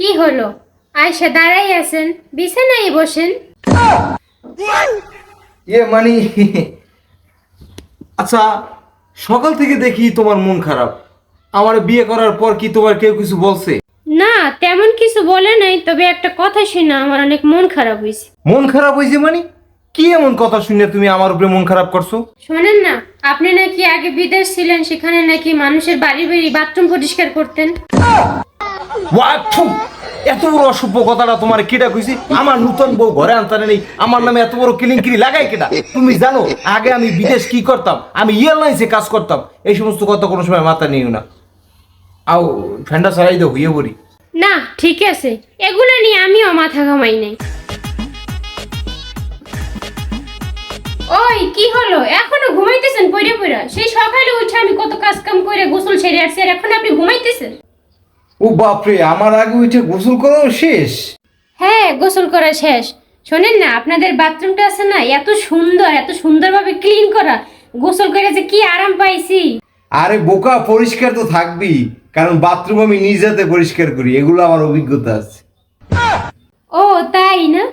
কি হলো? আয়সা দাঁড়াই আছেন, বিছানায় বসেন। মানে আচ্ছা, সকাল থেকে দেখি তোমার মন খারাপ। আমার বিয়ে করার পর কি তোমার কেউ কিছু বলছে? না, তেমন কিছু বলে নাই, তবে একটা কথা শুনে আমার অনেক মন খারাপ হয়েছে। মন খারাপ হয়েছে মানে? কি এমন কথা শুনে তুমি আমার উপরে মন খারাপ করছো? শোনেন না, আপনি নাকি আগে বিদেশ ছিলেন, সেখানে নাকি মানুষের বাড়ি বাড়ি বাথরুম পরিষ্কার করতেন। ওয়াথু! এত বড় অসভ্য কথাটা তোমার কেটা কইছি? আমার নতুন বউ ঘরে আনতানে নেই, আমার নামে এত বড় কিলিংকিরি লাগাই কেটা? তুমি জানো আগে আমি বিদেশ কি করতাম? আমি এয়ারলাইন্সে কাজ করতাম। এই সমস্ত কথা কোনো সময় মাথা নিও না। আও ফ্যান্ডা সারাই দাও, হইয়ে পড়ি। না ঠিক আছে, এগুলো নিয়ে আমিও মাথা ঘামাই নাই। ওই কি হলো, এখনো ঘুমাইতেছেন পইরা পইরা? সেই সকালে উঠে আমি কত কাজ কাম করে গোসল ছেড়ে আসছি, আর এখন আপনি ঘুমাইতেছেন? ও বাপরে, আমার আগে উঠে গোসল করা শেষ? হ্যাঁ, গোসল করা শেষ। শোনেন না, আপনাদের বাথরুমটা আছে না, এত সুন্দর, এত সুন্দরভাবে ক্লিন করা, গোসল করে যে কি আরাম পাইছি। আরে বোকা, পরিষ্কার তো থাকবেই, কারণ বাথরুম আমি নিজ হাতে পরিষ্কার করি, এগুলো আমার অভিজ্ঞতা আছে। ও তাই না?